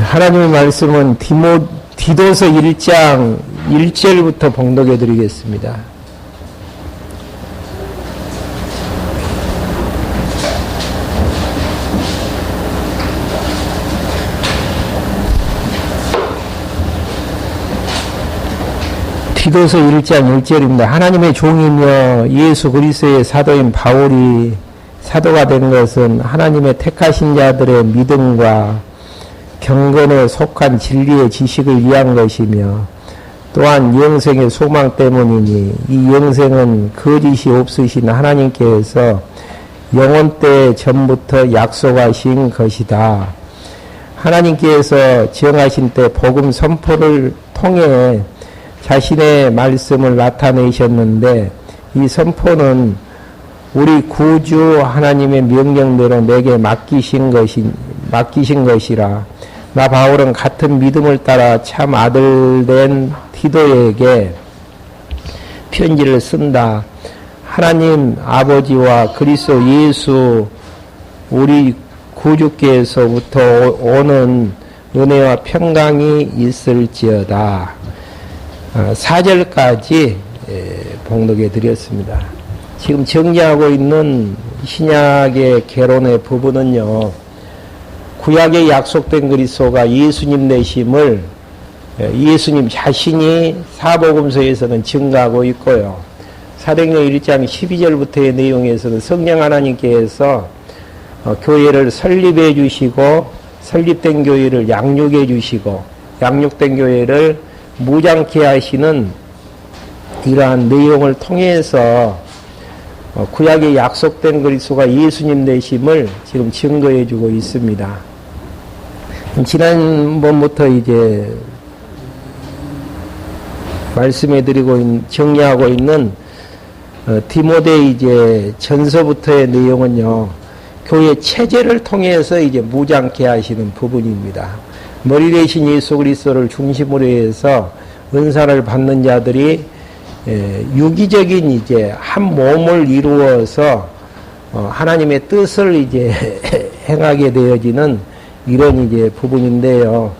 하나님의 말씀은 디도서 1장 1절부터 봉독해 드리겠습니다. 디도서 1장 1절입니다. 하나님의 종이며 예수 그리스도의 사도인 바울이 사도가 된 것은 하나님의 택하신 자들의 믿음과 경건에 속한 진리의 지식을 위한 것이며 또한 영생의 소망 때문이니 이 영생은 거짓이 없으신 하나님께서 영원 때 전부터 약속하신 것이다. 하나님께서 정하신 때 복음 선포를 통해 자신의 말씀을 나타내셨는데 이 선포는 우리 구주 하나님의 명령대로 내게 맡기신 것이라. 나 바울은 같은 믿음을 따라 참 아들된 디도에게 편지를 쓴다. 하나님 아버지와 그리스도 예수 우리 구주께서부터 오는 은혜와 평강이 있을지어다. 4절까지 봉독해 드렸습니다. 지금 정리하고 있는 신약의 개론의 부분은요, 구약에 약속된 그리스도가 예수님 되심을 예수님 자신이 사복음서에서는 증거하고 있고요. 사도행전 1장 12절부터의 내용에서는 성령 하나님께서 교회를 설립해 주시고 설립된 교회를 양육해 주시고 양육된 교회를 무장케 하시는 이러한 내용을 통해서 구약에 약속된 그리스도가 예수님 되심을 지금 증거해 주고 있습니다. 지난번부터 이제 말씀해 드리고 정리하고 있는 디모데 이제 전서부터의 내용은요, 교회 체제를 통해서 이제 무장케 하시는 부분입니다. 머리 대신 예수 그리스도를 중심으로 해서 은사를 받는 자들이 유기적인 이제 한 몸을 이루어서 하나님의 뜻을 이제 행하게 되어지는 이런 이제 부분인데요.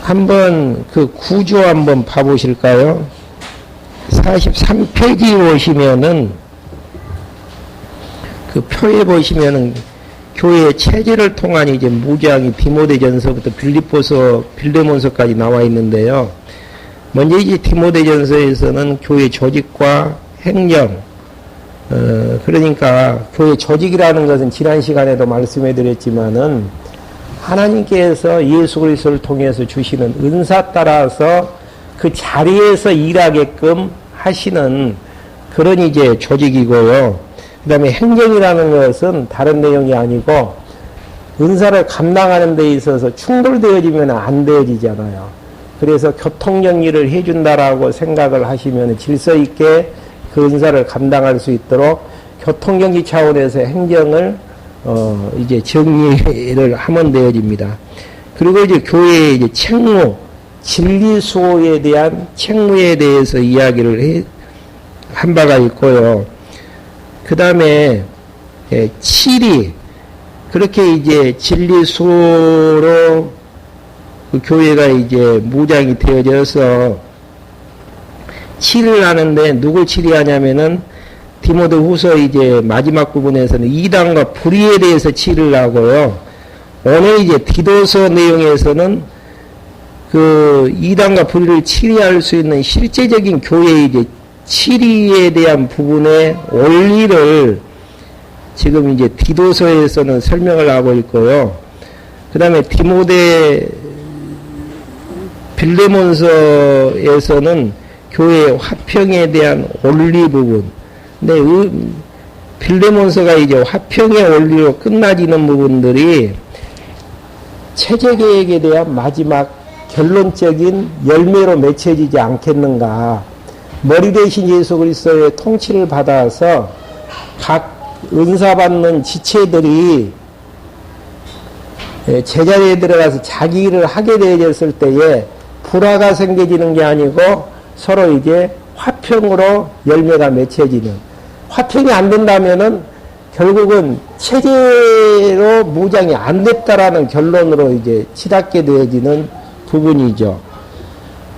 한번 그 구조 한번 봐보실까요? 43페이지 보시면은 그 표에 보시면은 교회의 체제를 통한 이제 무장이 디모데전서부터 빌레몬서까지 나와 있는데요. 먼저 이제 디모데전서에서는 교회 조직과 행령, 그러니까 교회 조직이라는 것은 지난 시간에도 말씀해 드렸지만은 하나님께서 예수 그리스도를 통해서 주시는 은사 따라서 그 자리에서 일하게끔 하시는 그런 이제 조직이고요. 그 다음에 행정이라는 것은 다른 내용이 아니고 은사를 감당하는 데 있어서 충돌되어지면 안 되어지잖아요. 그래서 교통정리를 해준다라고 생각을 하시면 질서 있게 그 은사를 감당할 수 있도록 교통정리 차원에서 행정을 이제 정리를 하면 되어집니다. 그리고 이제 교회의 이제 책무, 진리 수호에 대한 책무에 대해서 이야기를 한 바가 있고요. 그 다음에 칠이 그렇게 이제 진리 수호로 그 교회가 이제 무장이 되어져서 칠을 하는데 누굴 칠이하냐면은 디모데 후서 이제 마지막 부분에서는 이단과 불의에 대해서 칠을 하고요. 오늘 이제 디도서 내용에서는 그 이단과 불의를 치리할 수 있는 실제적인 교회의 이제 치리에 대한 부분의 원리를 지금 이제 디도서에서는 설명을 하고 있고요. 그 다음에 디모데 빌레몬서에서는 교회의 화평에 대한 원리 부분. 근데 빌레몬서가 이제 화평의 원리로 끝나지는 부분들이 체제계획에 대한 마지막 결론적인 열매로 맺혀지지 않겠는가. 머리 대신 예수 그리스도의 통치를 받아서 각 은사받는 지체들이 제자리에 들어가서 자기 일을 하게 되어졌을 때에 불화가 생겨지는 게 아니고 서로 이제 화평으로 열매가 맺혀지는. 화평이 안 된다면은 결국은 체제로 무장이 안 됐다라는 결론으로 이제 치닫게 되어지는 부분이죠.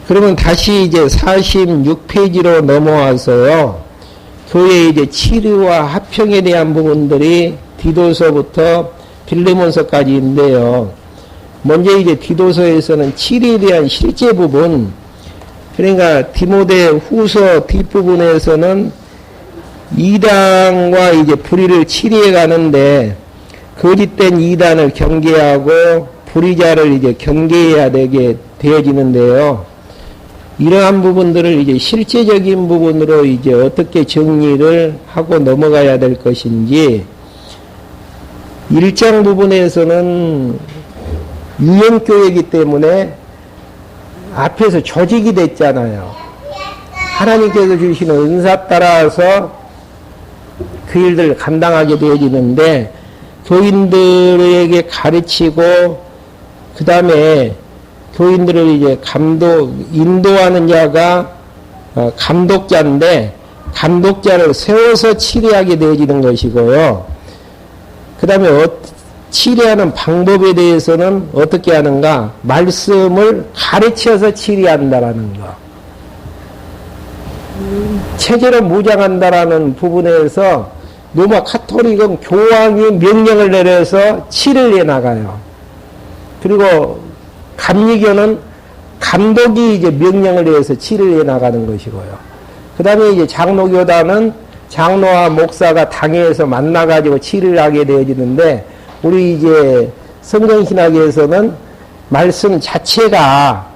그러면 다시 이제 46페이지로 넘어와서요. 교회 이제 치리와 합평에 대한 부분들이 디도서부터 빌레몬서까지인데요. 먼저 이제 디도서에서는 치리에 대한 실제 부분, 그러니까 디모데 후서 뒷부분에서는 이단과 이제 불의를 치리해 가는데 거짓된 이단을 경계하고 불의자를 이제 경계해야 되게 되어지는데요. 이러한 부분들을 이제 실제적인 부분으로 이제 어떻게 정리를 하고 넘어가야 될 것인지, 1장 부분에서는 유형교회이기 때문에 앞에서 조직이 됐잖아요. 하나님께서 주시는 은사 따라서 그 일들을 감당하게 되어지는데, 교인들에게 가르치고 그 다음에 교인들을 이제 인도하는 자가 감독자인데, 감독자를 세워서 치리하게 되어지는 것이고요. 그 다음에 치리하는 방법에 대해서는 어떻게 하는가? 말씀을 가르쳐서 치리한다라는 거. 체제로 무장한다라는 부분에서 로마 카톨릭은 교황이 명령을 내려서 치를 해나가요. 그리고 감리교는 감독이 이제 명령을 내려서 치를 해나가는 것이고요. 그 다음에 이제 장로교단은 장로와 목사가 당회에서 만나가지고 치를 하게 되어지는데, 우리 이제 성경신학에서는 말씀 자체가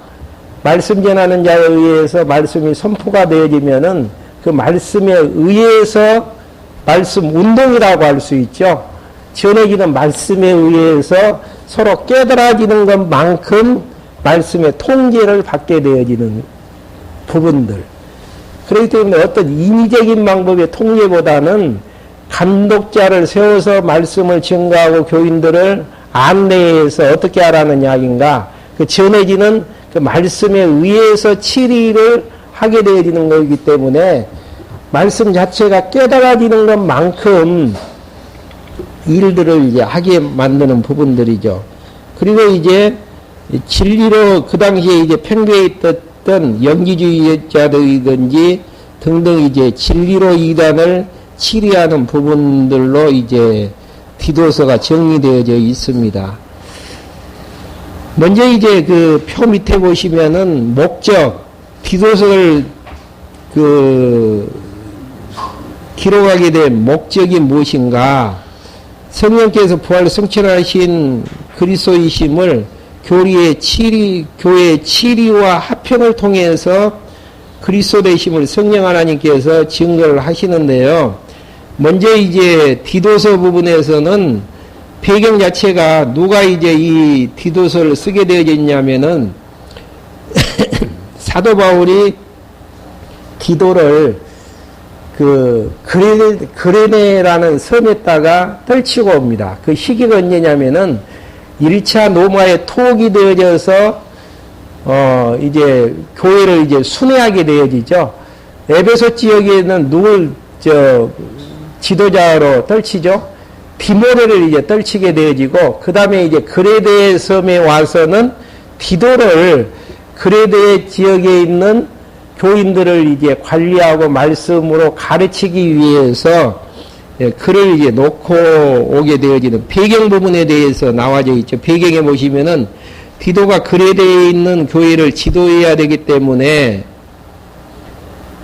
말씀 전하는 자에 의해서 말씀이 선포가 되어지면은 그 말씀에 의해서 말씀 운동이라고 할 수 있죠. 전해지는 말씀에 의해서 서로 깨달아지는 것만큼 말씀의 통제를 받게 되어지는 부분들. 그렇기 때문에 어떤 인위적인 방법의 통제보다는 감독자를 세워서 말씀을 증거하고 교인들을 안내해서 어떻게 하라는 이야기인가. 그 전해지는 그 말씀에 의해서 치리를 하게 되어지는 것이기 때문에 말씀 자체가 깨달아지는 것만큼 일들을 이제 하게 만드는 부분들이죠. 그리고 이제 진리로 그 당시에 이제 팽배해 있던 영지주의자들이든지 등등 이제 진리로 이단을 치리하는 부분들로 이제 디도서가 정리되어져 있습니다. 먼저 이제 그 표 밑에 보시면은 목적, 디도서를 기록하게 된 목적이 무엇인가? 성령께서 부활 성취하신 그리스도이심을 교회의 치리와 합평을 통해서 그리스도 되심을 성령 하나님께서 증거를 하시는데요. 먼저 이제 디도서 부분에서는 배경 자체가 누가 이제 이 디도서를 쓰게 되어졌냐면은 사도 바울이 디도를 그레네라는 섬에다가 떨치고 옵니다. 그 시기가 언제냐면은 1차 로마의 토옥이 되어져서 이제 교회를 이제 순회하게 되어지죠. 에베소 지역에는 누굴 지도자로 떨치죠. 디모데를 이제 떨치게 되어지고, 그 다음에 이제 그레데 섬에 와서는 디도를 그레데 지역에 있는 교인들을 이제 관리하고 말씀으로 가르치기 위해서 글을 이제 놓고 오게 되어지는 배경 부분에 대해서 나와져 있죠. 배경에 보시면은 디도가 그레데에 있는 교회를 지도해야 되기 때문에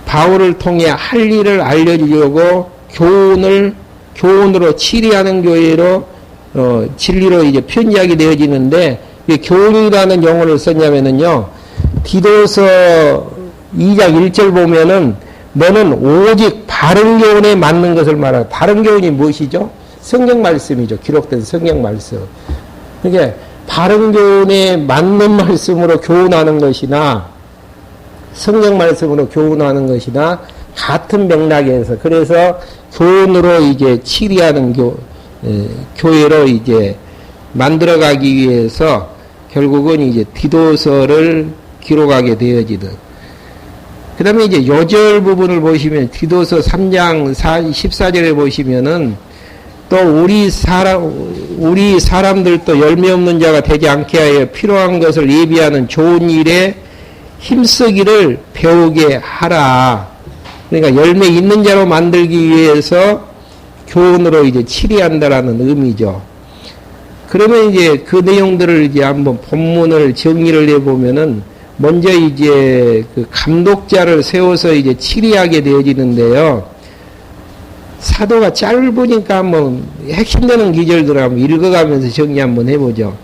바울을 통해 할 일을 알려주려고 교훈으로 치리하는 교회로 진리로 이제 편지하게 되어지는데, 교훈이라는 용어를 썼냐면은요, 디도서 2장 1절 보면은 너는 오직 바른 교훈에 맞는 것을 말하고, 바른 교훈이 무엇이죠? 성경 말씀이죠. 기록된 성경 말씀. 그러니까 바른 교훈에 맞는 말씀으로 교훈하는 것이나 성경 말씀으로 교훈하는 것이나 같은 맥락에서, 그래서 교훈으로 이제 치리하는 교회로 이제 만들어가기 위해서 결국은 이제 디도서를 기록하게 되어지든. 그 다음에 이제 요절 부분을 보시면 디도서 3장 14절에 보시면은 또 우리 사람들도 열매 없는 자가 되지 않게 하여 필요한 것을 예비하는 좋은 일에 힘쓰기를 배우게 하라. 그러니까 열매 있는 자로 만들기 위해서 교훈으로 이제 치리한다라는 의미죠. 그러면 이제 그 내용들을 이제 한번 본문을 정리를 해보면은 먼저 이제 그 감독자를 세워서 이제 치리하게 되어지는데요. 사도가 짧으니까 한번 핵심되는 기절들을 한번 읽어가면서 정리 한번 해보죠.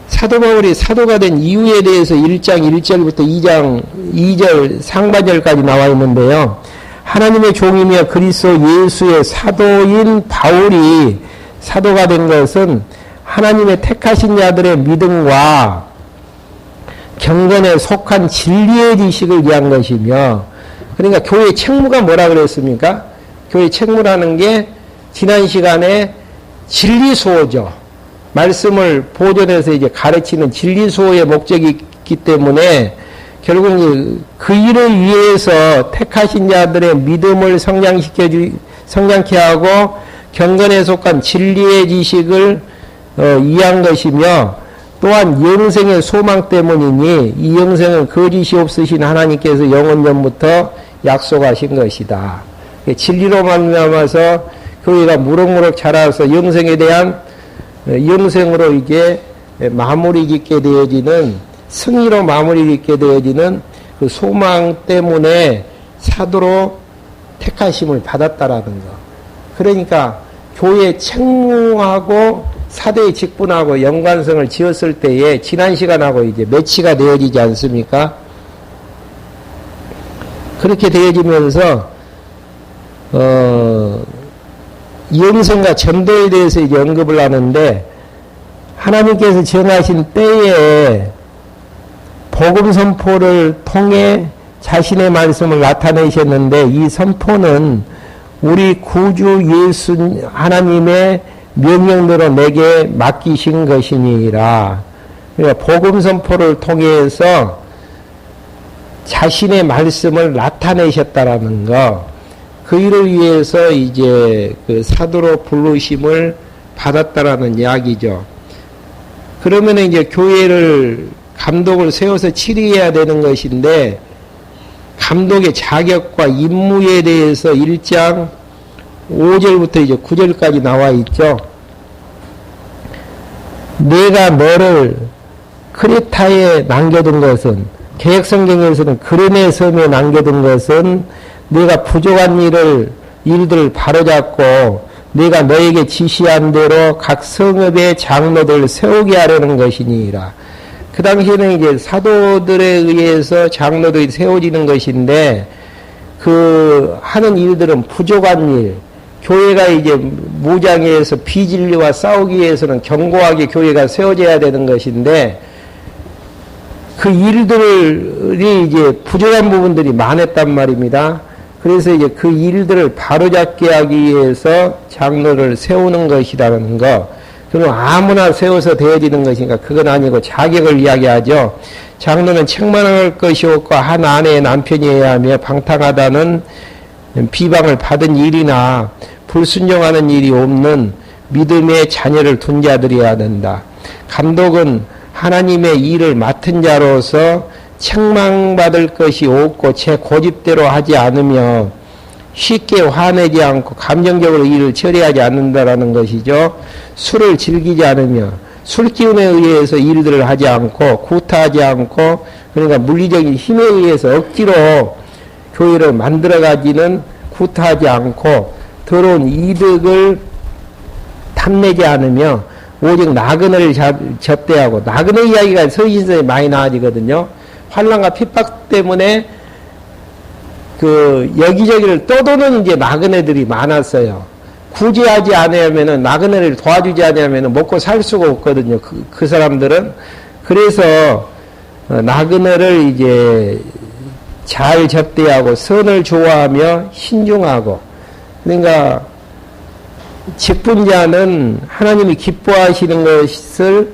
사도 바울이 사도가 된 이유에 대해서 1장 1절부터 2장 2절 상반절까지 나와 있는데요. 하나님의 종이며 그리스도 예수의 사도인 바울이 사도가 된 것은 하나님의 택하신 자들의 믿음과 경건에 속한 진리의 지식을 위한 것이며, 그러니까 교회의 책무가 뭐라 그랬습니까? 교회 책무라는 게 지난 시간에 진리수호죠. 말씀을 보존해서 이제 가르치는 진리수호의 목적이 있기 때문에 결국 그 일을 위해서 택하신 자들의 믿음을 성장케 하고 경건에 속한 진리의 지식을 이해한 것이며, 또한 영생의 소망 때문이니 이 영생은 거짓이 없으신 하나님께서 영원 전부터 약속하신 것이다. 진리로 말미암아서 교회가 무럭무럭 자라서 영생에 대한 영생으로 이게 마무리 짓게 되어지는, 승리로 마무리 짓게 되어지는 그 소망 때문에 사도로 택하심을 받았다라는 거. 그러니까 교회 책무하고 사도의 직분하고 연관성을 지었을 때에 지난 시간하고 이제 매치가 되어지지 않습니까? 그렇게 되어지면서 영생과 전도에 대해서 이제 언급을 하는데, 하나님께서 정하신 때에 복음 선포를 통해 자신의 말씀을 나타내셨는데, 이 선포는 우리 구주 예수 하나님의 명령대로 내게 맡기신 것이니라. 그러니까 복음 선포를 통해서 자신의 말씀을 나타내셨다라는 거, 그 일을 위해서 이제 그 사도로 부르심을 받았다라는 이야기죠. 그러면 이제 교회를 감독을 세워서 치리해야 되는 것인데, 감독의 자격과 임무에 대해서 1장 5절부터 이제 9절까지 나와 있죠. 내가 너를 크레타에 남겨둔 것은, 개혁성경에서는 그레네 섬에 남겨둔 것은 내가 부족한 일들을 바로잡고 내가 너에게 지시한 대로 각 성읍의 장로들을 세우게 하려는 것이니라. 그 당시에는 이제 사도들에 의해서 장로들이 세워지는 것인데, 그 하는 일들은 부족한 일, 교회가 이제 무장해서 비진리와 싸우기 위해서는 견고하게 교회가 세워져야 되는 것인데, 그 일들이 이제 부족한 부분들이 많았단 말입니다. 그래서 이제 그 일들을 바로잡게 하기 위해서 장로를 세우는 것이라는 거. 그럼 아무나 세워서 되어지는 것인가? 그건 아니고 자격을 이야기하죠. 장로는 책망할 것이 없고 한 아내의 남편이어야 하며 방탕하다는 비방을 받은 일이나 불순종하는 일이 없는 믿음의 자녀를 둔 자들이어야 된다. 감독은 하나님의 일을 맡은 자로서 책망받을 것이 없고 제 고집대로 하지 않으며 쉽게 화내지 않고 감정적으로 일을 처리하지 않는다라는 것이죠. 술을 즐기지 않으며 술기운에 의해서 일들을 하지 않고 구타하지 않고, 그러니까 물리적인 힘에 의해서 억지로 교회를 만들어가지는 구타하지 않고 더러운 이득을 탐내지 않으며 오직 나그네를 접대하고, 나그네 이야기가 서신서에 많이 나와지거든요. 환난과 핍박 때문에 그 여기저기를 떠도는 이제 나그네들이 많았어요. 구제하지 않으면은, 나그네를 도와주지 않으면은 먹고 살 수가 없거든요. 그 사람들은. 그래서 나그네를 이제 잘 접대하고 선을 좋아하며 신중하고, 그러니까 직분자는 하나님이 기뻐하시는 것을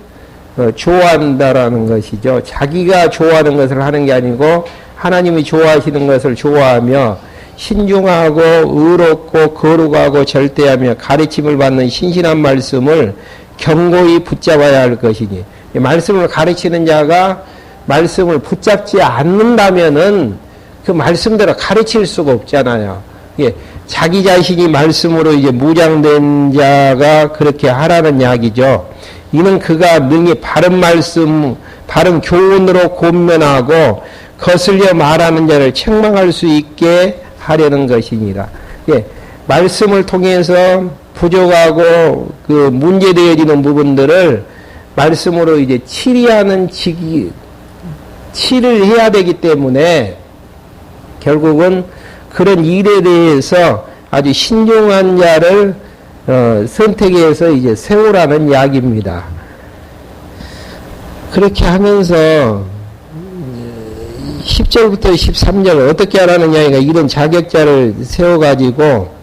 좋아한다라는 것이죠. 자기가 좋아하는 것을 하는 게 아니고 하나님이 좋아하시는 것을 좋아하며 신중하고 의롭고 거룩하고 절대하며 가르침을 받는 신실한 말씀을 견고히 붙잡아야 할 것이니, 말씀을 가르치는 자가 말씀을 붙잡지 않는다면은 그 말씀대로 가르칠 수가 없잖아요. 예, 자기 자신이 말씀으로 이제 무장된 자가 그렇게 하라는 이야기죠. 이는 그가 능히 바른 말씀, 바른 교훈으로 권면하고 거슬려 말하는 자를 책망할 수 있게 하려는 것이니라. 예, 말씀을 통해서 부족하고 그 문제되어지는 부분들을 말씀으로 이제 치리하는 치를 해야 되기 때문에 결국은 그런 일에 대해서 아주 신중한 자를 선택해서 이제 세우라는 이야기입니다. 그렇게 하면서 10절부터 13절 어떻게 하라는 이야기가 이런 자격자를 세워가지고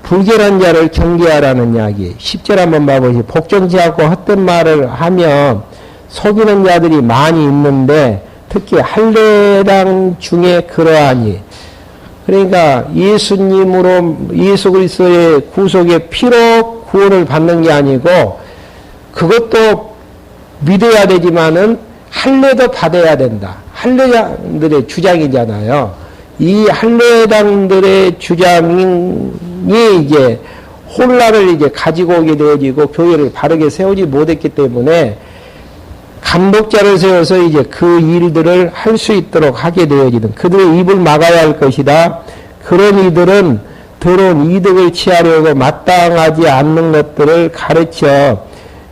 불결한 자를 경계하라는 이야기. 10절 한번 봐보시죠. 복종치 않고 헛된 말을 하며 속이는 자들이 많이 있는데 특히 할례당 중에 그러하니, 그러니까 예수님으로 예수 그리스도의 구속의 피로 구원을 받는 게 아니고 그것도 믿어야 되지만은 할례도 받아야 된다. 할례당들의 주장이잖아요. 이 할례당들의 주장이 이제 혼란을 이제 가지고 오게 되어지고 교회를 바르게 세우지 못했기 때문에 감독자를 세워서 이제 그 일들을 할 수 있도록 하게 되어지는, 그들의 입을 막아야 할 것이다. 그런 이들은 더러운 이득을 취하려고 마땅하지 않는 것들을 가르쳐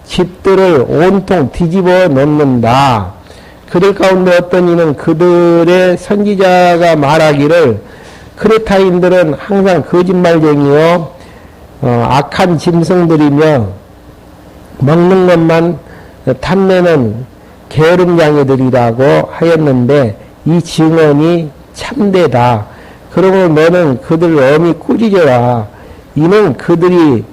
집들을 온통 뒤집어 놓는다. 그들 가운데 어떤 이는 그들의 선지자가 말하기를 크레타인들은 항상 거짓말쟁이요 악한 짐승들이며 먹는 것만 탐내는 게으름장이들이라고 하였는데 이 증언이 참되다. 그러므로 너는 그들을 엄히 꾸짖어라. 이는 그들이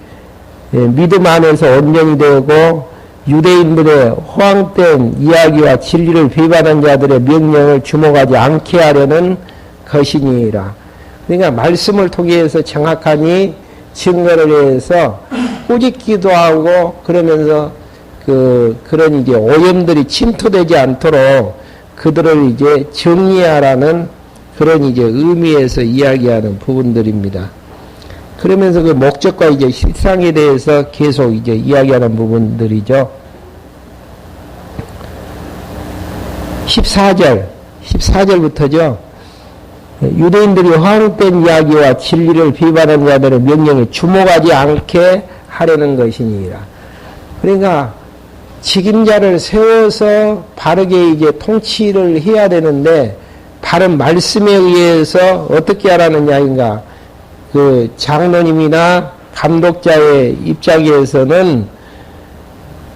믿음 안에서 온전히 되고 유대인들의 허황된 이야기와 진리를 비판한 자들의 명령을 주목하지 않게 하려는 것이니라. 그러니까 말씀을 통해서 정확하니 증거를 해서 꾸짖기도 하고 그러면서 그런 이제 오염들이 침투되지 않도록 그들을 이제 정리하라는 그런 이제 의미에서 이야기하는 부분들입니다. 그러면서 그 목적과 이제 실상에 대해서 계속 이제 이야기하는 부분들이죠. 14절부터죠. 유대인들이 허황된 이야기와 진리를 비판하는 자들의 명령에 주목하지 않게 하려는 것이니라. 그러니까 직임자를 세워서 바르게 이제 통치를 해야 되는데 바른 말씀에 의해서 어떻게 하라는 이야기인가? 그 장로님이나 감독자의 입장에서는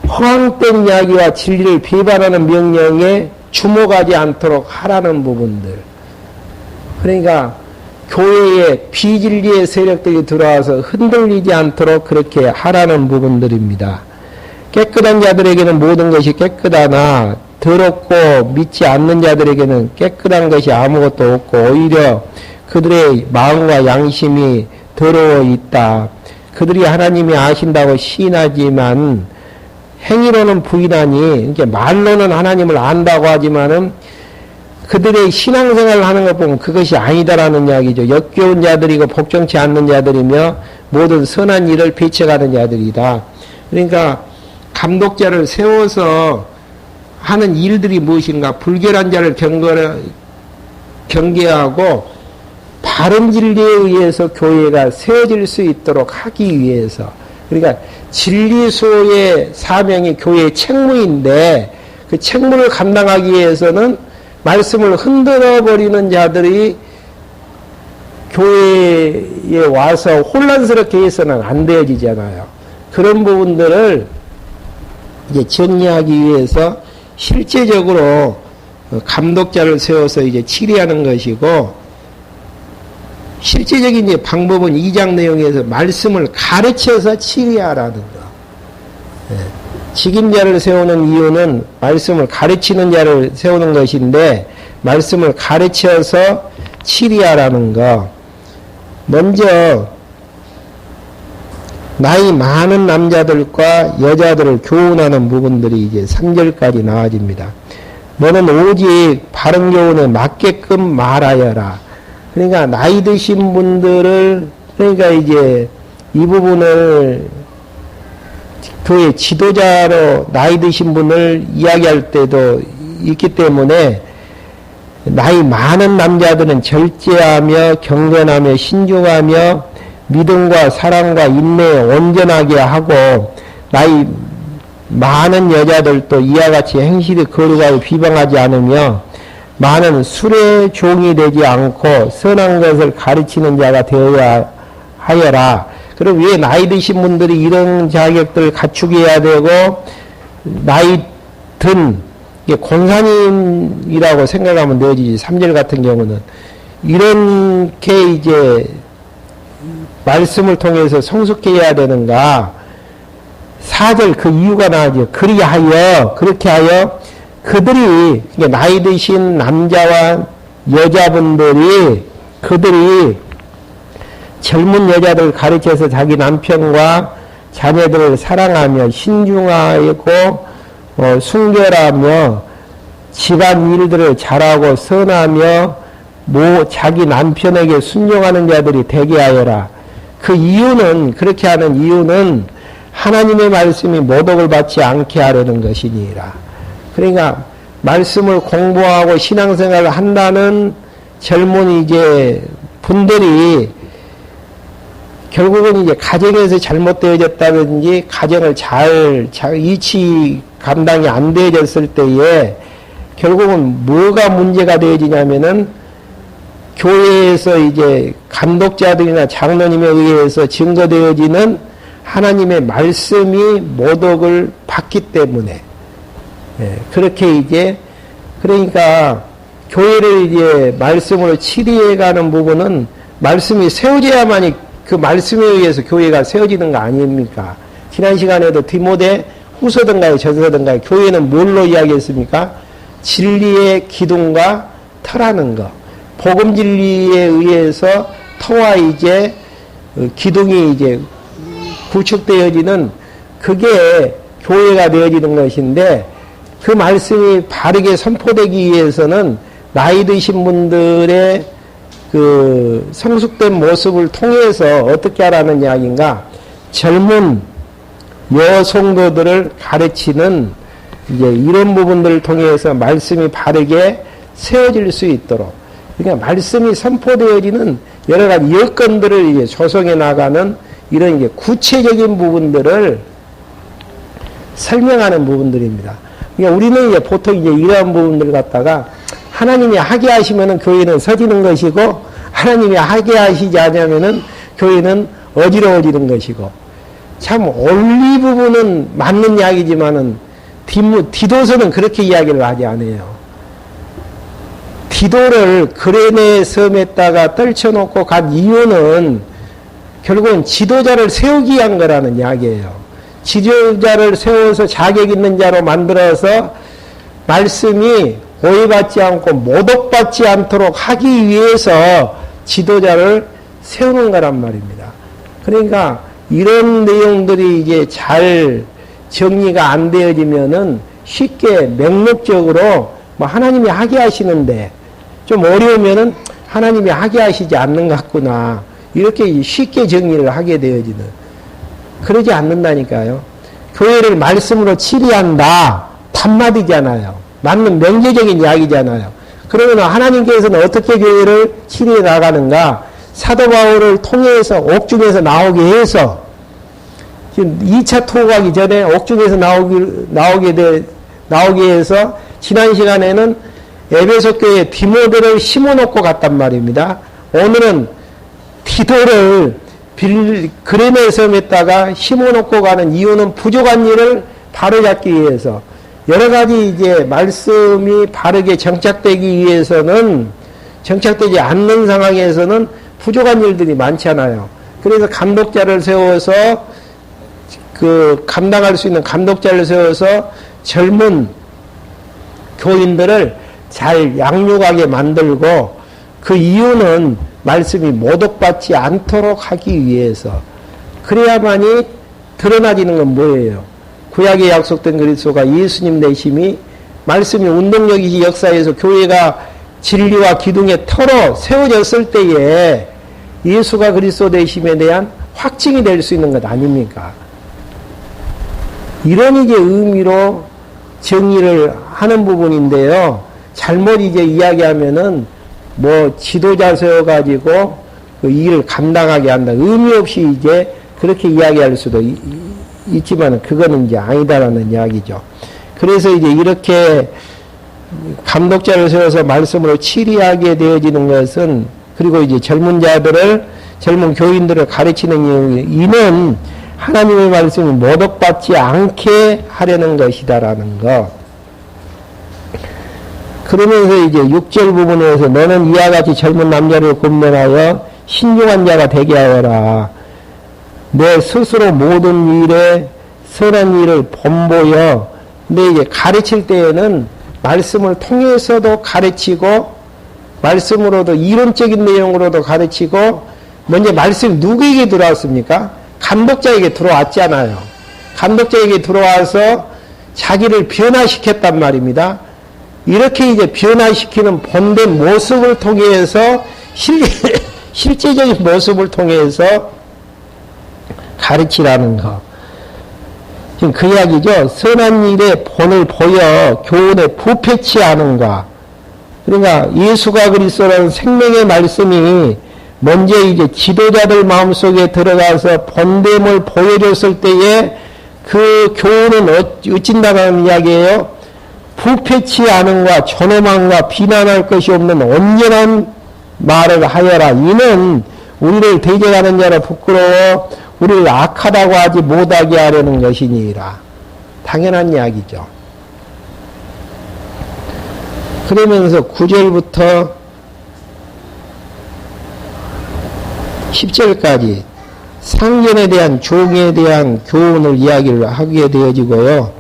허황된 이야기와 진리를 비판하는 명령에 주목하지 않도록 하라는 부분들. 그러니까 교회에 비진리의 세력들이 들어와서 흔들리지 않도록 그렇게 하라는 부분들입니다. 깨끗한 자들에게는 모든 것이 깨끗하나 더럽고 믿지 않는 자들에게는 깨끗한 것이 아무것도 없고 오히려 그들의 마음과 양심이 더러워 있다. 그들이 하나님이 아신다고 시인하지만 행위로는 부인하니, 이렇게 말로는 하나님을 안다고 하지만은 그들의 신앙생활을 하는 것 보면 그것이 아니다라는 이야기죠. 역겨운 자들이고 복종치 않는 자들이며 모든 선한 일을 배척하는 자들이다. 그러니까 감독자를 세워서 하는 일들이 무엇인가? 불결한 자를 경계하고 바른 진리에 의해서 교회가 세워질 수 있도록 하기 위해서. 그러니까 진리소의 사명이 교회의 책무인데 그 책무를 감당하기 위해서는 말씀을 흔들어 버리는 자들이 교회에 와서 혼란스럽게 해서는 안 되어지잖아요. 그런 부분들을 이제 정리하기 위해서 실제적으로 감독자를 세워서 이제 치리하는 것이고, 실제적인 이제 방법은 2장 내용에서 말씀을 가르쳐서 치리하라는 거. 예. 직임자를 세우는 이유는 말씀을 가르치는 자를 세우는 것인데, 말씀을 가르쳐서 치리하라는 거. 먼저 나이 많은 남자들과 여자들을 교훈하는 부분들이 이제 3절까지 나와집니다. 너는 오직 바른 교훈에 맞게끔 말하여라. 그러니까 나이 드신 분들을, 그러니까 이제 이 부분을 교회 지도자로 나이 드신 분을 이야기할 때도 있기 때문에 나이 많은 남자들은 절제하며 경건하며 신중하며 믿음과 사랑과 인내에 온전하게 하고, 나이 많은 여자들도 이와 같이 행실이 거룩하고 비방하지 않으며 많은 술의 종이 되지 않고 선한 것을 가르치는 자가 되어야 하여라. 그럼 왜 나이 드신 분들이 이런 자격들을 갖추게 되고, 나이 든 권사님이라고 생각하면 되지. 3절 같은 경우는 이렇게 이제 말씀을 통해서 성숙해야 되는가. 4절 그 이유가 나오죠. 그렇게 하여 그들이, 나이 드신 남자와 여자분들이, 그들이 젊은 여자들을 가르쳐서 자기 남편과 자녀들을 사랑하며 신중하고 순결하며 집안 일들을 잘하고 선하며 자기 남편에게 순종하는 자들이 되게 하여라. 그 이유는, 그렇게 하는 이유는 하나님의 말씀이 모독을 받지 않게 하려는 것이니라. 그러니까 말씀을 공부하고 신앙생활을 한다는 젊은 이제 분들이 결국은 이제 가정에서 잘못되어졌다든지 가정을 잘 이치 감당이 안 되어졌을 때에 결국은 뭐가 문제가 되어지냐면은 교회에서 이제 감독자들이나 장로님에 의해서 증거되어지는 하나님의 말씀이 모독을 받기 때문에, 그렇게 이제, 그러니까 교회를 이제 말씀으로 치리해가는 부분은 말씀이 세워져야만이, 그 말씀에 의해서 교회가 세워지는 거 아닙니까? 지난 시간에도 디모데 후서든가에 저서든가에 교회는 뭘로 이야기했습니까? 진리의 기둥과 터라는 거. 복음 진리에 의해서 터와 이제 기둥이 이제 구축되어지는, 그게 교회가 되어지는 것인데, 그 말씀이 바르게 선포되기 위해서는 나이 드신 분들의 그 성숙된 모습을 통해서 어떻게 하라는 이야기인가? 젊은 여성도들을 가르치는 이제 이런 부분들을 통해서 말씀이 바르게 세워질 수 있도록, 그러니까 말씀이 선포되어지는 여러 가지 여건들을 이제 조성해 나가는 이런 이제 구체적인 부분들을 설명하는 부분들입니다. 그러니까 우리는 이제 보통 이제 이러한 부분들을 갖다가 하나님이 하게 하시면은 교회는 서지는 것이고, 하나님이 하게 하시지 않으면은 교회는 어지러워지는 것이고, 참 원리 부분은 맞는 이야기지만은 디도서는 그렇게 이야기를 하지 않아요. 디도를 그레네 섬에다가 떨쳐놓고 간 이유는 결국은 지도자를 세우기 위한 거라는 이야기예요. 지도자를 세워서 자격 있는 자로 만들어서 말씀이 오해받지 않고 모독받지 않도록 하기 위해서 지도자를 세우는 거란 말입니다. 그러니까 이런 내용들이 이제 잘 정리가 안 되어지면은 쉽게 명목적으로 뭐 하나님이 하게 하시는데 좀 어려우면은 하나님이 하게 하시지 않는 것 같구나, 이렇게 쉽게 정리를 하게 되어지는, 그러지 않는다니까요. 교회를 말씀으로 치리한다, 단마디잖아요. 맞는 명제적인 이야기잖아요. 그러면 하나님께서는 어떻게 교회를 치리해 나가는가? 사도 바울을 통해서 옥중에서 나오게 해서, 지금 2차 투어가기 전에 옥중에서 나오게 해서 지난 시간에는 에베소 교회에 디모데를 심어놓고 갔단 말입니다. 오늘은 디도를 그레네 섬에다가 심어놓고 가는 이유는 부족한 일을 바로잡기 위해서, 여러 가지 이제 말씀이 바르게 정착되기 위해서는, 정착되지 않는 상황에서는 부족한 일들이 많잖아요. 그래서 감독자를 세워서 그 감당할 수 있는 감독자를 세워서 젊은 교인들을 잘 양육하게 만들고, 그 이유는 말씀이 모독받지 않도록 하기 위해서. 그래야만이 드러나지는 건 뭐예요? 구약에 약속된 그리스도가 예수님 내심이 말씀이 운동력이 역사에서 교회가 진리와 기둥의 터로 세워졌을 때에 예수가 그리스도 되심에 대한 확증이 될 수 있는 것 아닙니까? 이런 이제 의미로 정의를 하는 부분인데요. 잘못 이제 이야기하면은 뭐 지도자 세워가지고 그 일을 감당하게 한다. 의미 없이 이제 그렇게 이야기할 수도 있지만 그거는 이제 아니다라는 이야기죠. 그래서 이제 이렇게 감독자를 세워서 말씀으로 치리하게 되어지는 것은, 그리고 이제 젊은 교인들을 가르치는 이유는 하나님의 말씀이 모독받지 않게 하려는 것이다라는 것. 그러면서 이제 6절 부분에서 너는 이와 같이 젊은 남자를 권면하여 신중한 자가 되게 하여라. 내 스스로 모든 일에 선한 일을 본보여. 근데 이제 가르칠 때에는 말씀을 통해서도 가르치고, 말씀으로도 이론적인 내용으로도 가르치고, 먼저 말씀이 누구에게 들어왔습니까? 감독자에게 들어왔잖아요. 감독자에게 들어와서 자기를 변화시켰단 말입니다. 이렇게 이제 변화시키는 본된 모습을 통해서 실제적인 모습을 통해서 가르치라는 것. 지금 그 이야기죠. 선한 일에 본을 보여 교훈에 부패치 않은가. 그러니까 예수가 그리스도라는 생명의 말씀이 먼저 이제 지도자들 마음속에 들어가서 본됨을 보여줬을 때에 그 교훈은 어찐다는 이야기예요. 부패치 않음과 존엄함과 비난할 것이 없는 온전한 말을 하여라. 이는 우리를 대적하는 자로 부끄러워 우리를 악하다고 하지 못하게 하려는 것이니라. 당연한 이야기죠. 그러면서 9절부터 10절까지 상전에 대한 종에 대한 교훈을 이야기를 하게 되어지고요.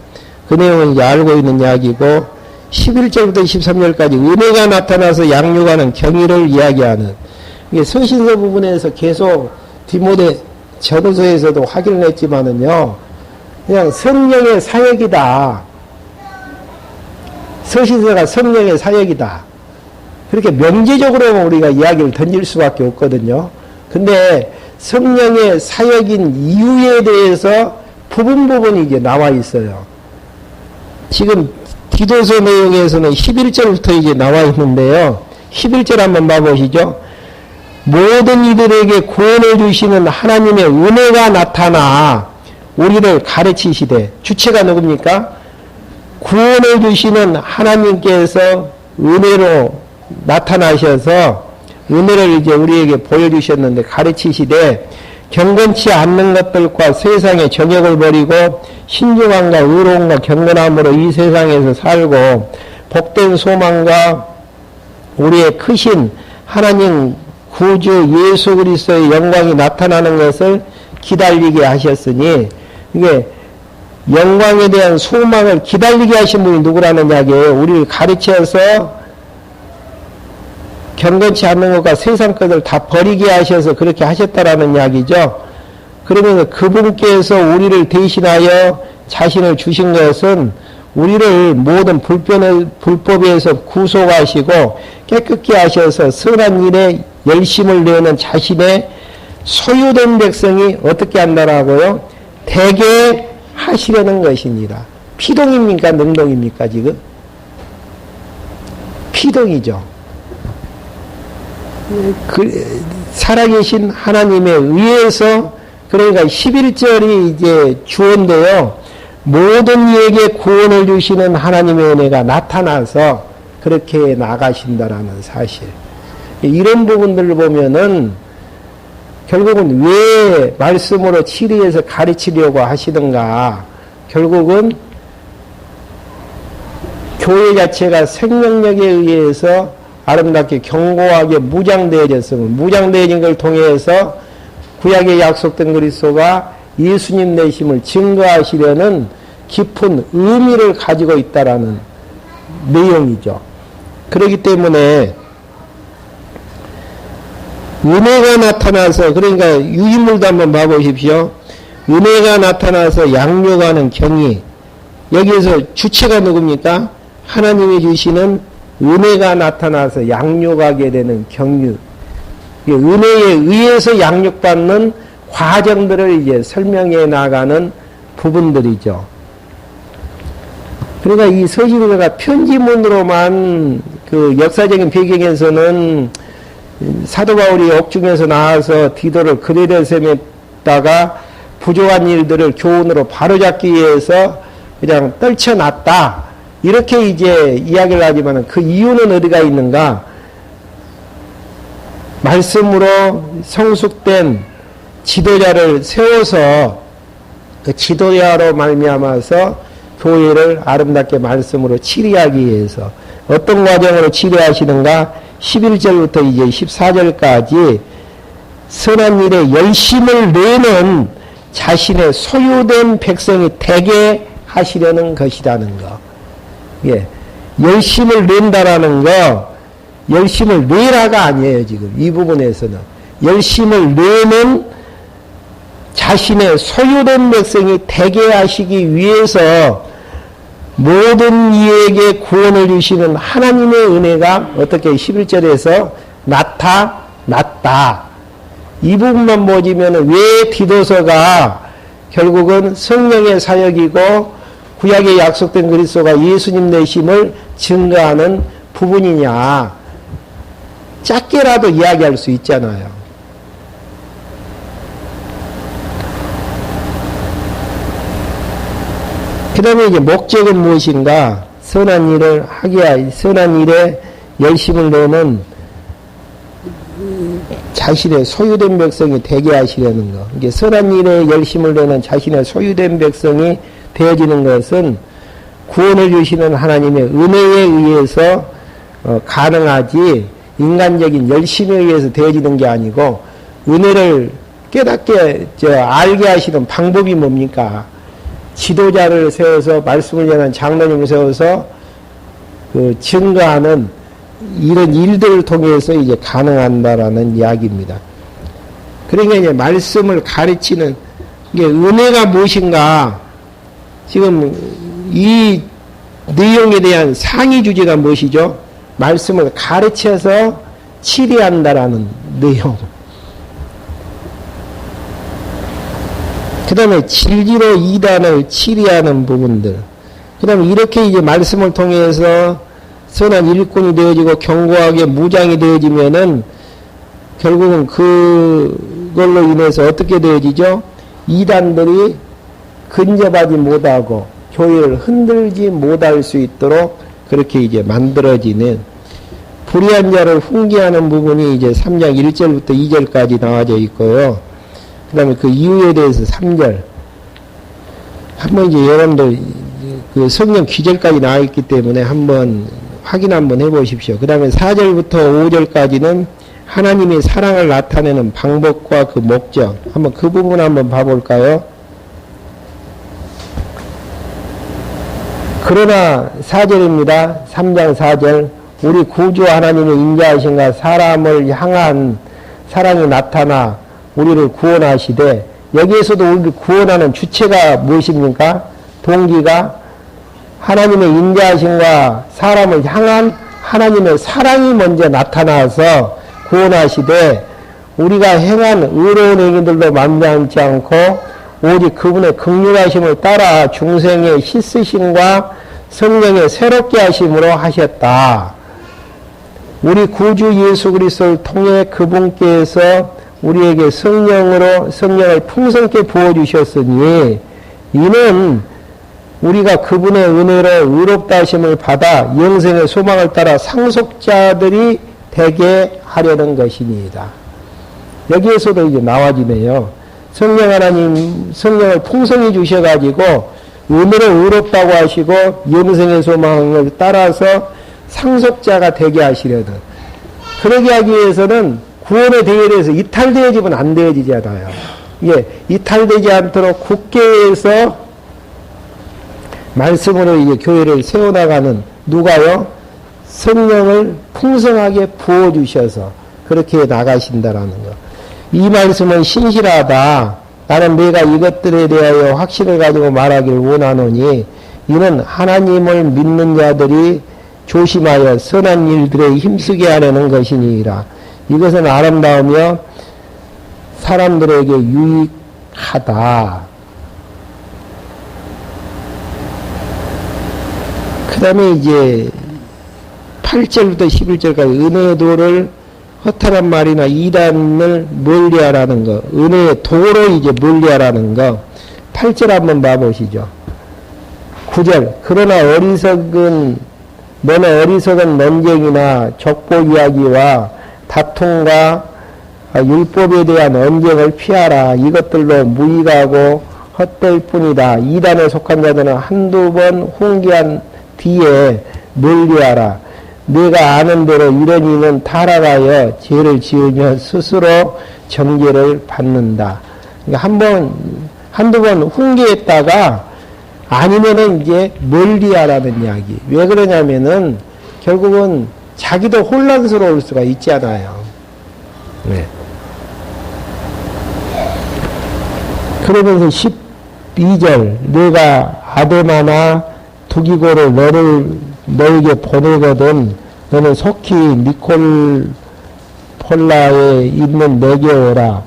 그 내용은 이제 알고 있는 이야기고, 11절부터 13절까지 은혜가 나타나서 양육하는 경의를 이야기하는, 이게 서신서 부분에서 계속 디모데 전후서에서도 확인을 했지만은요, 그냥 성령의 사역이다. 서신서가 성령의 사역이다. 그렇게 명제적으로 우리가 이야기를 던질 수밖에 없거든요. 근데 성령의 사역인 이유에 대해서 부분 이제 나와 있어요. 지금 디도서 내용에서는 11절부터 이제 나와 있는데요. 11절 한번 봐보시죠. 모든 이들에게 구원을 주시는 하나님의 은혜가 나타나 우리를 가르치시되, 주체가 누굽니까? 구원을 주시는 하나님께서 은혜로 나타나셔서 은혜를 이제 우리에게 보여주셨는데 가르치시되, 경건치 않는 것들과 세상의 정욕을 버리고 신중함과 의로움과 경건함으로 이 세상에서 살고 복된 소망과 우리의 크신 하나님 구주 예수 그리스도의 영광이 나타나는 것을 기다리게 하셨으니, 이게 영광에 대한 소망을 기다리게 하신 분이 누구라는 이야기예요. 우리를 가르쳐서 경건치 않는 것과 세상 것을 다 버리게 하셔서 그렇게 하셨다라는 이야기죠. 그러면서 그분께서 우리를 대신하여 자신을 주신 것은 우리를 모든 불법에서 구속하시고 깨끗게 하셔서 선한 일에 열심을 내는 자신의 소유된 백성이 어떻게 한다라고요? 되게 하시려는 것이니라. 피동입니까? 능동입니까? 지금? 피동이죠. 살아계신 하나님에 의해서, 그러니까 11절이 이제 주어인데요. 모든 이에게 구원을 주시는 하나님의 은혜가 나타나서 그렇게 나가신다라는 사실. 이런 부분들을 보면은 결국은 왜 말씀으로 치리해서 가르치려고 하시던가, 결국은 교회 자체가 생명력에 의해서 아름답게 견고하게 무장되어졌으면, 무장되어진 걸 통해서 구약에 약속된 그리스도가 예수님 내심을 증거하시려는 깊은 의미를 가지고 있다라는 내용이죠. 그렇기 때문에 은혜가 나타나서, 그러니까 유인물도 한번 봐보십시오. 은혜가 나타나서 양육하는 경위. 여기에서 주체가 누굽니까? 하나님이 주시는 은혜가 나타나서 양육하게 되는 경유. 은혜에 의해서 양육받는 과정들을 이제 설명해 나가는 부분들이죠. 그러니까 이 서신서가 편지문으로만 그 역사적인 배경에서는 사도 바울이 옥중에서 나와서 디도를 그레데 셈에다가 부조한 일들을 교훈으로 바로잡기 위해서 그냥 떨쳐놨다. 이렇게 이제 이야기를 하지만 그 이유는 어디가 있는가? 말씀으로 성숙된 지도자를 세워서 그 지도자로 말미암아서 교회를 아름답게 말씀으로 치리하기 위해서 어떤 과정으로 치리하시는가? 11절부터 이제 14절까지 선한 일에 열심을 내는 자신의 소유된 백성이 되게 하시려는 것이라는 거. 예. 열심을 낸다라는 거, 열심을 내라가 아니에요, 지금. 이 부분에서는. 열심을 내는 자신의 소유된 백성이 되게 하시기 위해서 모든 이에게 구원을 주시는 하나님의 은혜가 어떻게 11절에서 나타났다. 이 부분만 보시면 왜 디도서가 결국은 성령의 사역이고 구약에 약속된 그리스도가 예수님 되심을 증거하는 부분이냐. 짧게라도 이야기할 수 있잖아요. 그 다음에 이제 목적은 무엇인가? 선한 일을 하기야, 선한 일에 열심을 내는 자신의 소유된 백성이 되게 하시려는 것. 이게 선한 일에 열심을 내는 자신의 소유된 백성이 되어지는 것은 구원을 주시는 하나님의 은혜에 의해서 가능하지 인간적인 열심에 의해서 되어지는 게 아니고 은혜를 깨닫게 알게 하시는 방법이 뭡니까? 지도자를 세워서 말씀을 전하는 장로님을 세워서 그 증거하는 이런 일들을 통해서 이제 가능한다라는 이야기입니다. 그러니까 이제 말씀을 가르치는 이게 은혜가 무엇인가? 지금 이 내용에 대한 상위 주제가 무엇이죠? 말씀을 가르쳐서 치리한다라는 내용. 그 다음에 진리로 이단을 치리하는 부분들. 그 다음에 이렇게 이제 말씀을 통해서 선한 일꾼이 되어지고 견고하게 무장이 되어지면은 결국은 그걸로 인해서 어떻게 되어지죠? 이단들이 근접하지 못하고 교회를 흔들지 못할 수 있도록 그렇게 이제 만들어지는 불의한 자를 훈계하는 부분이 이제 3장 1절부터 2절까지 나와져 있고요. 그 다음에 그 이유에 대해서 3절. 한번 이제 여러분들 그 성경 귀절까지 나와 있기 때문에 한번 확인 한번 해 보십시오. 그 다음에 4절부터 5절까지는 하나님의 사랑을 나타내는 방법과 그 목적. 한번 그 부분 한번 봐볼까요? 그러나 4절입니다. 3장 4절. 우리 구주 하나님의 인자하신가 사람을 향한 사랑이 나타나 우리를 구원하시되, 여기에서도 우리를 구원하는 주체가 무엇입니까? 동기가 하나님의 인자하심과 사람을 향한 하나님의 사랑이 먼저 나타나서 구원하시되, 우리가 행한 의로운 행위들도 만만치 않고 오직 그분의 긍휼하심을 따라 중생의 씻으심과 성령의 새롭게 하심으로 하셨다. 우리 구주 예수 그리스도를 통해 그분께서 우리에게 성령을 풍성케 부어주셨으니 이는 우리가 그분의 은혜로 의롭다 하심을 받아 영생의 소망을 따라 상속자들이 되게 하려는 것이니이다. 여기에서도 이제 나와지네요. 성령 하나님, 성령을 풍성히 주셔가지고 은혜로 의롭다고 하시고 영생의 소망을 따라서 상속자가 되게 하시려는. 그러게 하기 위해서는 구원의 대열에서 이탈되어지면 안 되어지잖아요. 예, 이탈되지 않도록 굳게 해서 말씀으로 이제 교회를 세워나가는 누가요? 성령을 풍성하게 부어주셔서 그렇게 나가신다라는 거. 이 말씀은 신실하다. 나는 내가 이것들에 대하여 확신을 가지고 말하길 원하노니 이는 하나님을 믿는 자들이 조심하여 선한 일들에 힘쓰게 하려는 것이니라. 이것은 아름다우며 사람들에게 유익하다. 그 다음에 이제 8절부터 11절까지 은혜의 도를 허탄한 말이나 이단을 멀리하라는 거. 은혜의 도로 이제 멀리하라는 거. 8절 한번 봐보시죠. 9절. 그러나 너는 어리석은 논쟁이나 족보 이야기와 다툼과 율법에 대한 언쟁을 피하라. 이것들로 무익하고 헛될 뿐이다. 이단에 속한 자들은 한두 번 훈계한 뒤에 멀리하라. 내가 아는 대로 이런 이는 타락하여 죄를 지으며 스스로 정죄를 받는다. 그러니까 한두 번 훈계했다가 아니면은 이제 멀리하라는 이야기. 왜 그러냐면은 결국은 자기도 혼란스러울 수가 있잖아요. 네. 그러면서 12절 내가 아데마나 두기고를 너에게 보내거든 너는 속히 니콜폴라에 있는 내게 오라.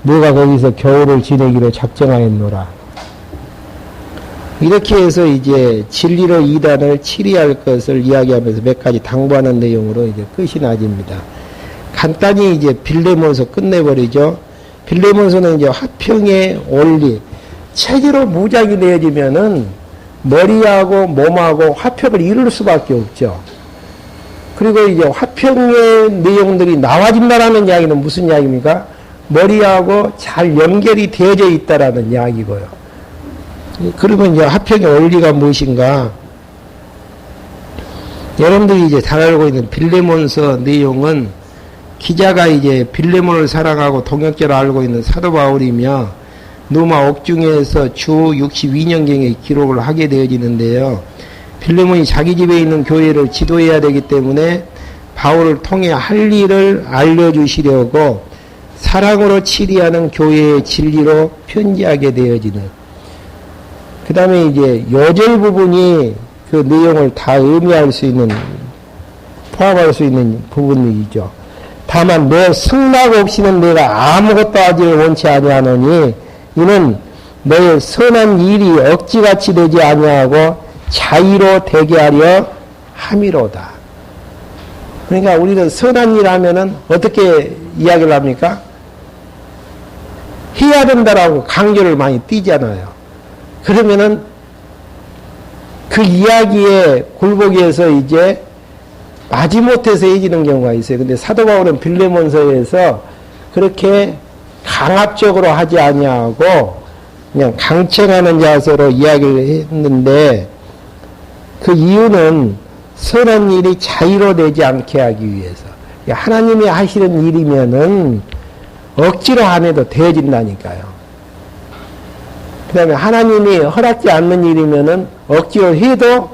내가 거기서 겨울을 지내기로 작정하였노라. 이렇게 해서 이제 진리로 이단을 치리할 것을 이야기하면서 몇 가지 당부하는 내용으로 이제 끝이 나집니다. 간단히 이제 빌레몬서 끝내버리죠. 빌레몬서는 이제 화평의 원리, 체계로 무장이 되어지면은 머리하고 몸하고 화평을 이룰 수밖에 없죠. 그리고 이제 화평의 내용들이 나와진다라는 이야기는 무슨 이야기입니까? 머리하고 잘 연결이 되어져 있다라는 이야기고요. 그러면 이제 화평의 원리가 무엇인가? 여러분들이 이제 잘 알고 있는 빌레몬서 내용은 기자가 이제 빌레몬을 사랑하고 동역자로 알고 있는 사도 바울이며 누마 옥중에서 주 62년경에 기록을 하게 되어지는데요. 빌레몬이 자기 집에 있는 교회를 지도해야 되기 때문에 바울을 통해 할 일을 알려주시려고 사랑으로 치리하는 교회의 진리로 편지하게 되어지는. 그 다음에 이제 요절 부분이 그 내용을 다 의미할 수 있는, 포함할 수 있는 부분이죠. 다만 너 승낙 없이는 내가 아무것도 하지를 원치 아니하노니 이는 너의 선한 일이 억지같이 되지 아니하고 자의로 되게 하려 함이로다. 그러니까 우리는 선한 일 하면은 어떻게 이야기를 합니까? 해야 된다라고 강조를 많이 띄잖아요. 그러면은 그 이야기에 굴복해서 이제 마지못해서 해지는 경우가 있어요. 근데 사도 바울은 빌레몬서에서 그렇게 강압적으로 하지 아니하고 그냥 강청하는 자세로 이야기를 했는데 그 이유는 선한 일이 자의로 되지 않게 하기 위해서. 하나님이 하시는 일이면은 억지로 안 해도 되어진다니까요. 그 다음에 하나님이 허락지 않는 일이면은 억지로 해도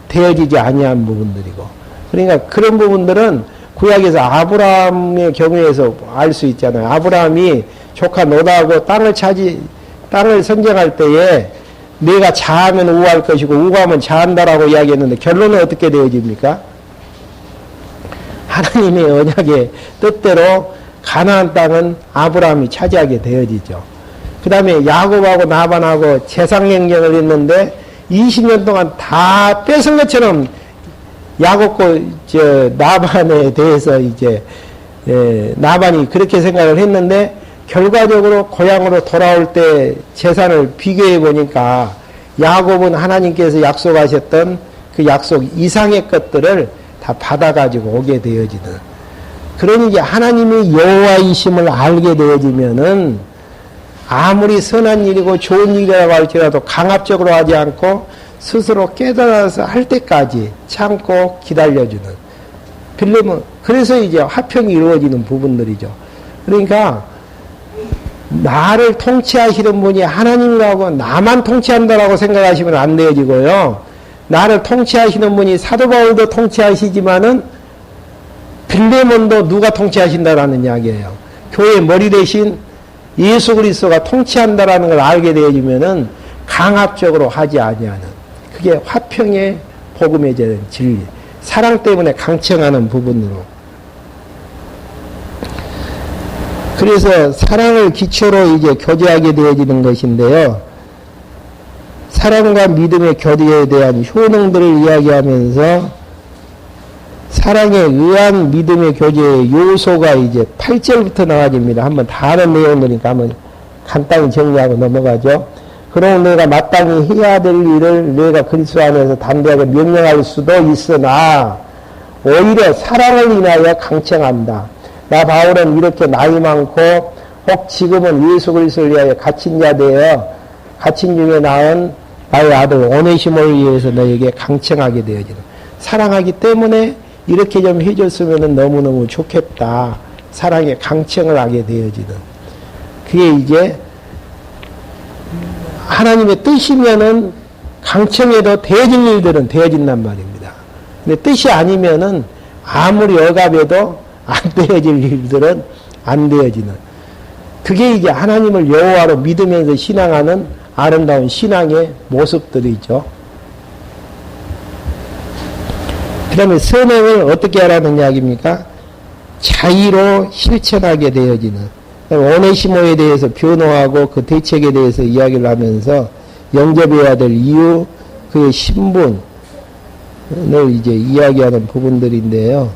되어지지 아니한 부분들이고. 그러니까 그런 부분들은 구약에서 아브라함의 경우에서 알 수 있잖아요. 아브라함이 조카 롯하고 땅을 선정할 때에 내가 자하면 우할 것이고 우하면 자한다라고 이야기했는데 결론은 어떻게 되어집니까? 하나님의 언약의 뜻대로 가나안 땅은 아브라함이 차지하게 되어지죠. 그 다음에 야곱하고 나반하고 재상행정을 했는데 20년 동안 다 뺏은 것처럼 야곱과 나반에 대해서 이제 나반이 그렇게 생각을 했는데 결과적으로 고향으로 돌아올 때 재산을 비교해 보니까 야곱은 하나님께서 약속하셨던 그 약속 이상의 것들을 다 받아가지고 오게 되어지는. 그러니 이제 하나님이 여호와이심을 알게 되어지면은 아무리 선한 일이고 좋은 일이라고 할지라도 강압적으로 하지 않고 스스로 깨달아서 할 때까지 참고 기다려주는. 빌레몬, 그래서 이제 화평이 이루어지는 부분들이죠. 그러니까 나를 통치하시는 분이 하나님이라고 나만 통치한다라고 생각하시면 안 되어지고요. 나를 통치하시는 분이 사도 바울도 통치하시지만은 빌레몬도 누가 통치하신다라는 이야기예요. 교회의 머리 대신 예수 그리스도가 통치한다라는 걸 알게 되어지면은 강압적으로 하지 아니하는, 그게 화평의 복음의 진리, 사랑 때문에 강청하는 부분으로. 그래서 사랑을 기초로 이제 교제하게 되어지는 것인데요. 사랑과 믿음의 교제에 대한 효능들을 이야기하면서 사랑에 의한 믿음의 교제의 요소가 이제 8절부터 나와집니다. 한번 다 아는 내용이니까 한번 간단히 정리하고 넘어가죠. 그러면 내가 마땅히 해야 될 일을 내가 그리스도 안에서 담대하게 명령할 수도 있으나 오히려 사랑을 인하여 강청한다. 나 바울은 이렇게 나이 많고 혹 지금은 예수 그리스도를 위하여 갇힌 자 되어 갇힌 중에 낳은 나의 아들 오네시모를 위해서 너에게 강청하게 되어지는, 사랑하기 때문에 이렇게 좀 해줬으면 너무너무 좋겠다. 사랑에 강청을 하게 되어지는. 그게 이제 하나님의 뜻이면은 강청해도 되어질 일들은 되어진단 말입니다. 근데 뜻이 아니면은 아무리 억압해도 안 되어질 일들은 안 되어지는. 그게 이제 하나님을 여호와로 믿으면서 신앙하는 아름다운 신앙의 모습들이죠. 그 다음에 선행을 어떻게 하라는 이야기입니까? 자의로 실천하게 되어지는. 오네시모에 대해서 변호하고 그 대책에 대해서 이야기를 하면서 영접해야 될 이유, 그의 신분을 이제 이야기하는 부분들인데요.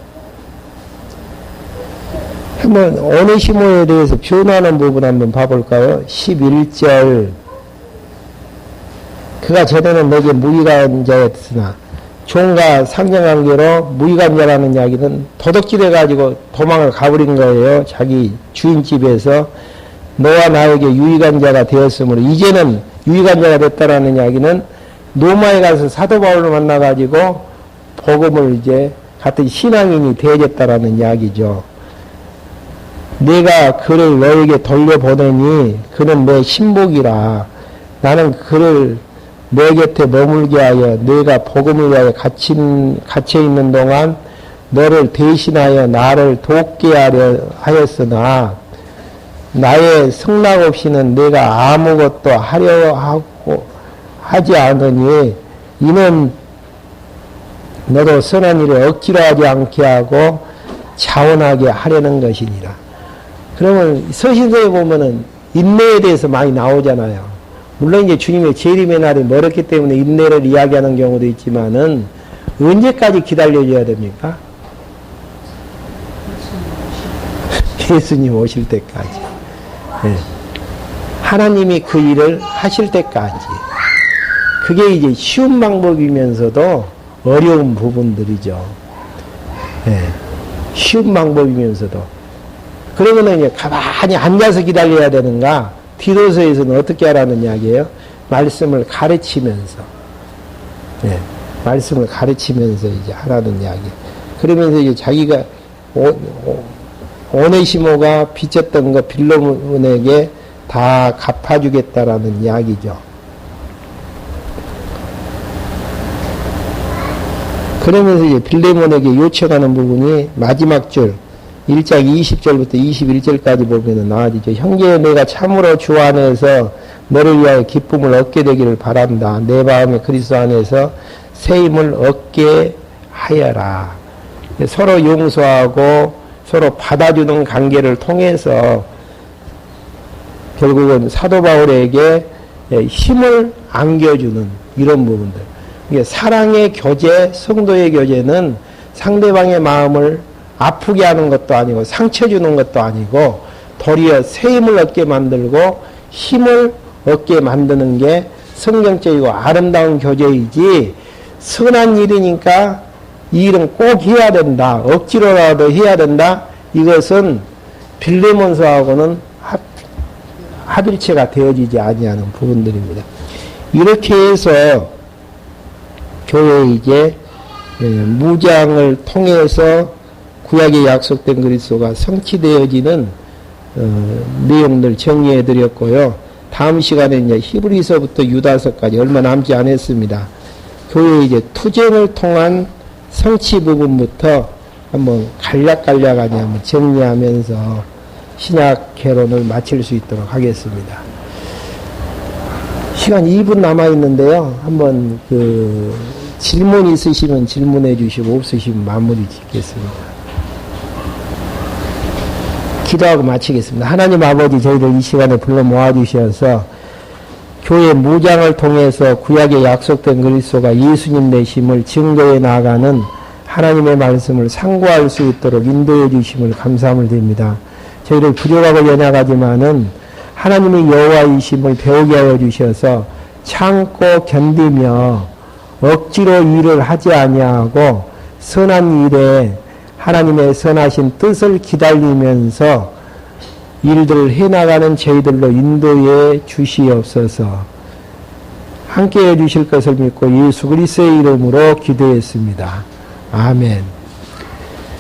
한번 오네시모에 대해서 변호하는 부분 한번 봐볼까요? 11절. 그가 전에는 내게 무의간 자였으나 종과 상정관계로 무의간 자라는 이야기는 도둑질해 가지고 도망을 가버린 거예요. 자기 주인집에서. 너와 나에게 유의간 자가 되었으므로 이제는 유의간 자가 됐다라는 이야기는 로마에 가서 사도 바울을 만나 가지고 복음을 이제 같은 신앙인이 되어졌다라는 이야기죠. 내가 그를 너에게 돌려보내니 그는 내 신복이라. 나는 그를 내 곁에 머물게 하여 내가 복음을 위하여 갇혀 있는 동안 너를 대신하여 나를 돕게 하려 하였으나 나의 승낙 없이는 내가 아무것도 하려 하고 하지 않으니 이는 너도 선한 일을 억지로 하지 않게 하고 자원하게 하려는 것이니라. 그러면 서신서에 보면은 인내에 대해서 많이 나오잖아요. 물론 이제 주님의 재림의 날이 멀었기 때문에 인내를 이야기하는 경우도 있지만은 언제까지 기다려줘야 됩니까? 예수님 오실 때까지. 네. 하나님이 그 일을 하실 때까지. 그게 이제 쉬운 방법이면서도 어려운 부분들이죠. 네. 쉬운 방법이면서도. 그러면은 이제 가만히 앉아서 기다려야 되는가? 디도서에서는 어떻게 하라는 이야기예요? 말씀을 가르치면서. 네. 말씀을 가르치면서 이제 하라는 이야기. 그러면서 이제 자기가 오네시모가 빚졌던 거 빌레몬에게 다 갚아주겠다라는 이야기죠. 그러면서 이제 빌레몬에게 요청하는 부분이 마지막 줄 1장 20절부터 21절까지 보면 나와지죠. 형제 내가 참으로 주 안에서 너를 위하여 기쁨을 얻게 되기를 바란다. 내 마음에 그리스도 안에서 새 힘을 얻게 하여라. 서로 용서하고 서로 받아주는 관계를 통해서 결국은 사도 바울에게 힘을 안겨주는 이런 부분들. 이게 사랑의 교제, 성도의 교제는 상대방의 마음을 아프게 하는 것도 아니고 상처 주는 것도 아니고 도리어 새 힘을 얻게 만들고 힘을 얻게 만드는 게 성경적이고 아름다운 교제이지, 선한 일이니까 이 일은 꼭 해야 된다, 억지로라도 해야 된다, 이것은 빌레몬서하고는 합일체가 되어지지 아니하는 부분들입니다. 이렇게 해서 교회에 이제 무장을 통해서 구약에 약속된 그리스도가 성취되어지는 내용들 정리해 드렸고요. 다음 시간에 이제 히브리서부터 유다서까지 얼마 남지 않았습니다. 교회의 이제 투쟁을 통한 성취 부분부터 한번 간략간략하게 한번 정리하면서 신약 개론을 마칠 수 있도록 하겠습니다. 시간 2분 남아있는데요. 한번 질문 있으시면 질문해 주시고 없으시면 마무리 짓겠습니다. 기도하고 마치겠습니다. 하나님 아버지, 저희들 이 시간에 불러 모아주셔서 교회 무장을 통해서 구약에 약속된 그리스도가 예수님 되심을 증거해 나가는 하나님의 말씀을 상고할 수 있도록 인도해 주심을 감사함을 드립니다. 저희를 부족하고 연약하지만은 하나님의 여호와이심을 배우게 하여 주셔서 참고 견디며 억지로 일을 하지 아니하고 선한 일에 하나님의 선하신 뜻을 기다리면서 일들을 해나가는 저희들로 인도해 주시옵소서. 함께해 주실 것을 믿고 예수 그리스도의 이름으로 기도했습니다. 아멘.